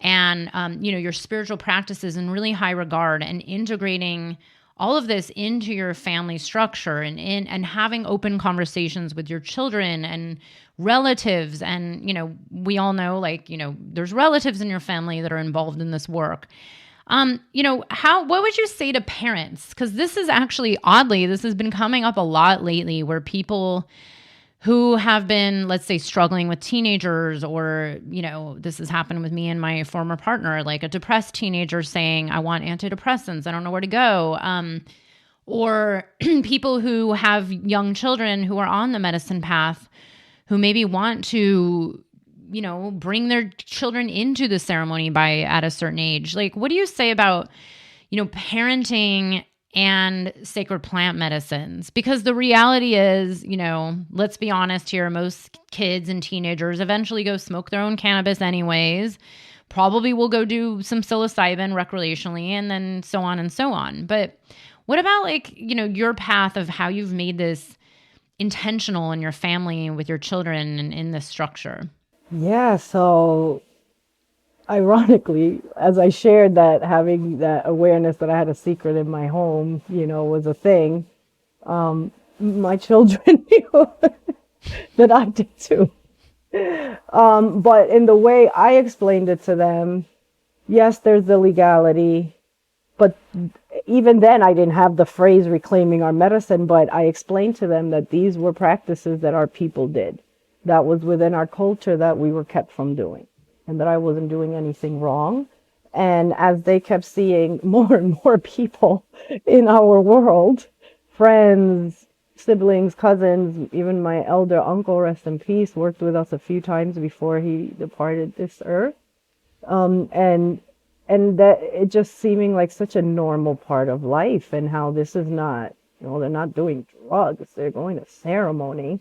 and, you know, your spiritual practices in really high regard, and integrating all of this into your family structure, and having open conversations with your children and relatives. And, you know, we all know, like, you know, there's relatives in your family that are involved in this work. You know, what would you say to parents? Because this is actually, oddly, this has been coming up a lot lately, where people who have been, let's say, struggling with teenagers, or, you know, this has happened with me and my former partner, like a depressed teenager saying, I want antidepressants, I don't know where to go. Or people who have young children who are on the medicine path, who maybe want to, you know, bring their children into the ceremony at a certain age. Like, what do you say about, you know, parenting and sacred plant medicines? Because the reality is, you know, let's be honest here, most kids and teenagers eventually go smoke their own cannabis anyways, probably will go do some psilocybin recreationally, and then so on and so on. But what about, like, you know, your path of how you've made this intentional in your family and with your children and in this structure? Yeah, so ironically, as I shared that having that awareness that I had a secret in my home, you know, was a thing, my children knew that I did too. But in the way I explained it to them, yes, there's the legality, but even then I didn't have the phrase reclaiming our medicine, but I explained to them that these were practices that our people did. That was within our culture that we were kept from doing, and that I wasn't doing anything wrong. And as they kept seeing more and more people in our world, friends, siblings, cousins, even my elder uncle, rest in peace, worked with us a few times before he departed this earth. And that it just seeming like such a normal part of life, and how this is not, you know, they're not doing drugs, they're going to ceremony.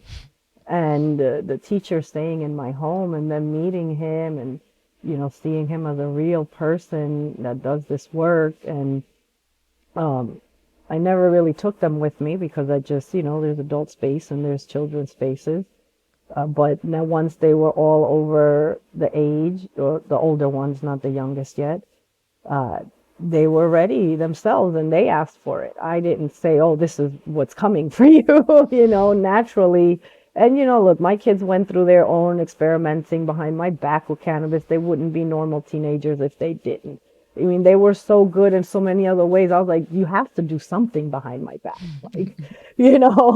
And the teacher staying in my home, and then meeting him, and, you know, seeing him as a real person that does this work. And I never really took them with me, because I just, you know, there's adult space and there's children's spaces. But now once they were all over the age, or the older ones, not the youngest yet, they were ready themselves, and they asked for it. I didn't say, oh, this is what's coming for you, you know, naturally. And, you know, look, my kids went through their own experimenting behind my back with cannabis. They wouldn't be normal teenagers if they didn't. I mean, they were so good in so many other ways. I was like, you have to do something behind my back. Like, you know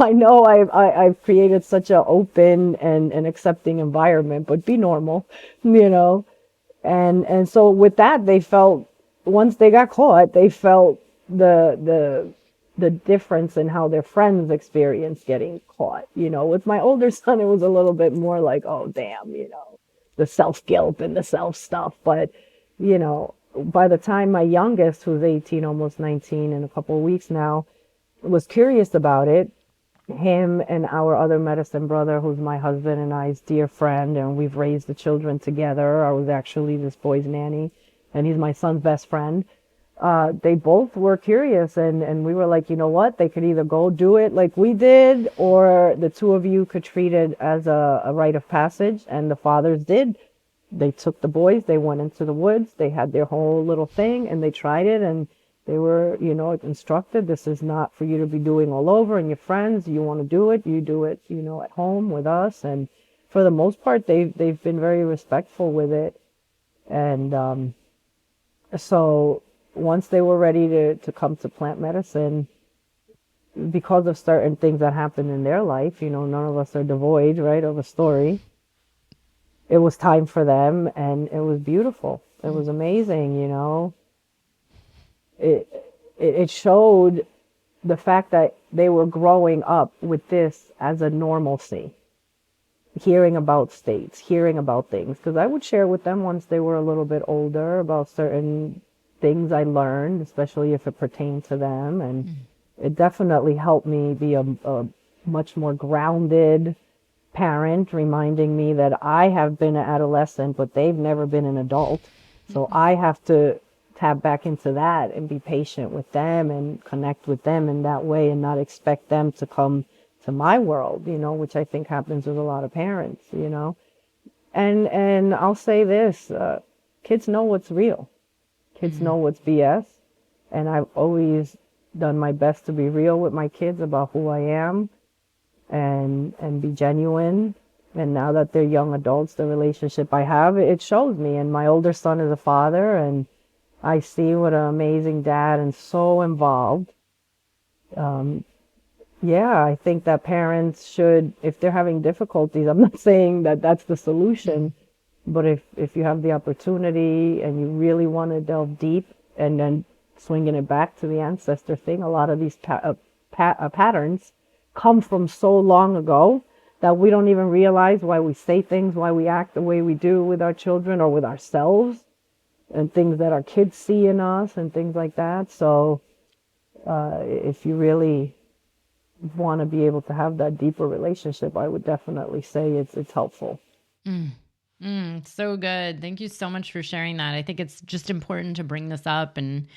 I've created such an open and accepting environment, but be normal, you know. And so with that, they felt, once they got caught, they felt the difference in how their friends experienced getting caught. You know, with my older son, it was a little bit more like, oh, damn, you know, the self-guilt and the self-stuff. But, you know, by the time my youngest, who's 18, almost 19 in a couple of weeks now, was curious about it, him and our other medicine brother, who's my husband and I's dear friend, and we've raised the children together. I was actually this boy's nanny, and he's my son's best friend. They both were curious, and we were like, you know what, they could either go do it like we did, or the two of you could treat it as a rite of passage. And the fathers did. They took the boys, they went into the woods, they had their whole little thing, and they tried it, and they were, you know, instructed, this is not for you to be doing all over, and your friends, you want to do it, you do it, you know, at home with us. And for the most part, they've been very respectful with it. And so once they were ready to come to plant medicine, because of certain things that happened in their life, you know, none of us are devoid, right, of a story. It was time for them, and it was beautiful. It was amazing, you know. It showed the fact that they were growing up with this as a normalcy, hearing about states, hearing about things. Because I would share with them once they were a little bit older about certain things I learned, especially if it pertained to them. And it definitely helped me be a much more grounded parent, reminding me that I have been an adolescent, but they've never been an adult. So I have to tap back into that and be patient with them and connect with them in that way, and not expect them to come to my world, you know, which I think happens with a lot of parents, you know. And I'll say this, kids know what's real. Kids know what's BS. And I've always done my best to be real with my kids about who I am, and be genuine. And now that they're young adults, the relationship I have, it shows me. And my older son is a father, and I see what an amazing dad, and so involved. yeah, I think that parents should, if they're having difficulties, I'm not saying that that's the solution, but if you have the opportunity and you really want to delve deep and then swinging it back to the ancestor thing, a lot of these patterns come from so long ago that we don't even realize why we say things, why we act the way we do with our children or with ourselves, and things that our kids see in us and things like that. So if you really want to be able to have that deeper relationship, I would definitely say it's helpful. So good. Thank you so much for sharing that. I think it's just important to bring this up and,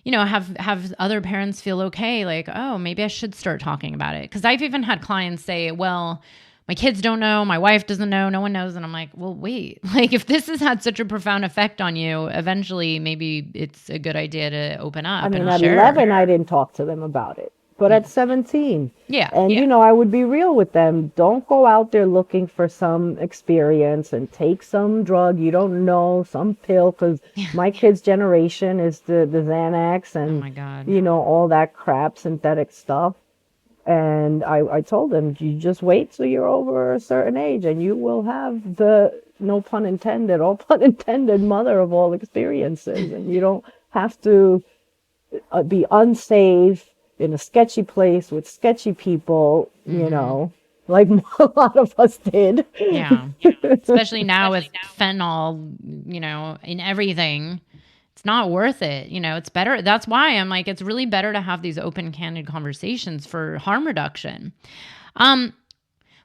you know, have other parents feel okay. Like, oh, maybe I should start talking about it. Because I've even had clients say, well, my kids don't know, my wife doesn't know, no one knows. And I'm like, well, wait, like if this has had such a profound effect on you, eventually maybe it's a good idea to open up. I mean, and at share. 11, I didn't talk to them about it. But at 17, and yeah. you know, I would be real with them. Don't go out there looking for some experience and take some drug you don't know, some pill, because my kid's generation is the Xanax and, oh my God, you know, all that crap, synthetic stuff. And I told them, you just wait till you're over a certain age and you will have the, no pun intended, all pun intended, mother of all experiences. And you don't have to be unsafe in a sketchy place with sketchy people, you know, like a lot of us did. Yeah. Especially now with fentanyl, you know, in everything. It's not worth it. You know, it's better. That's why I'm like, it's really better to have these open, candid conversations for harm reduction.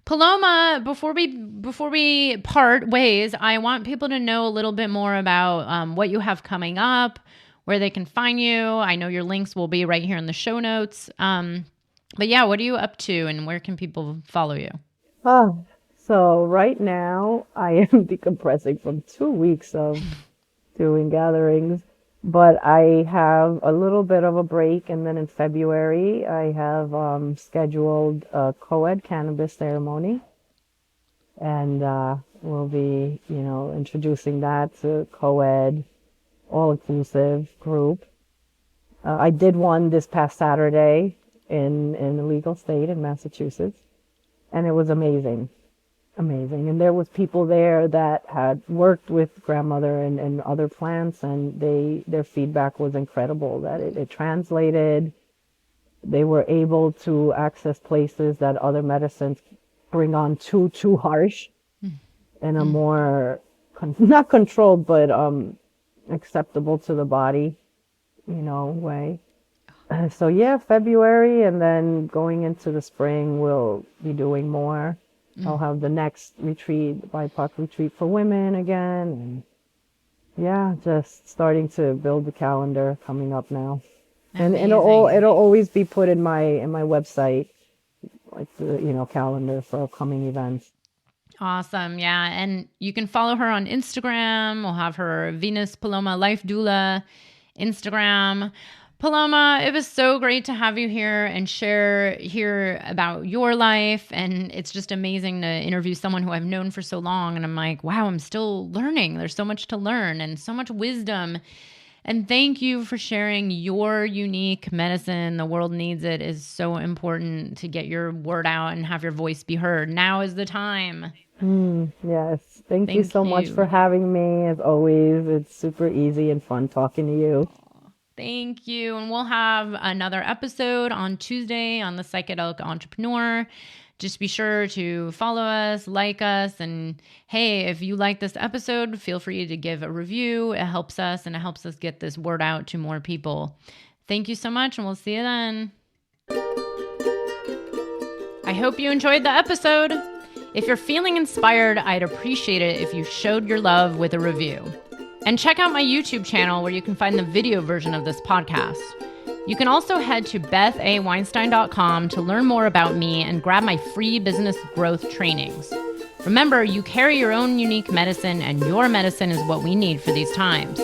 Paloma, before we part ways, I want people to know a little bit more about what you have coming up, where they can find you. I know your links will be right here in the show notes. But yeah, what are you up to and where can people follow you? Oh, so right now I am decompressing from 2 weeks of doing gatherings, but I have a little bit of a break. And then in February, I have scheduled a co-ed cannabis ceremony. And we'll be, you know, introducing that to co-ed, all-inclusive group. I did one this past Saturday in a legal state in Massachusetts, and it was amazing. And there was people there that had worked with grandmother and other plants, and their feedback was incredible, that it translated. They were able to access places that other medicines bring on too harsh, in a more, not controlled, but acceptable to the body, you know, way. So yeah, February, and then going into the spring, we'll be doing more. I'll have the next retreat, the BIPOC retreat for women again. And yeah, just starting to build the calendar coming up now. And it'll always be put in my website, like the, you know, calendar for upcoming events. Awesome. Yeah. And you can follow her on Instagram. We'll have her Venus Paloma Life Doula Instagram. Paloma, it was so great to have you here and hear about your life. And it's just amazing to interview someone who I've known for so long. And I'm like, wow, I'm still learning. There's so much to learn and so much wisdom. And thank you for sharing your unique medicine. The world needs it. Is so important to get your word out and have your voice be heard. Now is the time. Yes. Thank you so much for having me. As always, it's super easy and fun talking to you. Thank you. And we'll have another episode on Tuesday on the Psychedelic Entrepreneur. Just be sure to follow us, like us, and hey, if you like this episode, feel free to give a review. It helps us, and it helps us get this word out to more people. Thank you so much, and we'll see you then. I hope you enjoyed the episode. If you're feeling inspired, I'd appreciate it if you showed your love with a review. And check out my YouTube channel where you can find the video version of this podcast. You can also head to bethaweinstein.com to learn more about me and grab my free business growth trainings. Remember, you carry your own unique medicine, and your medicine is what we need for these times.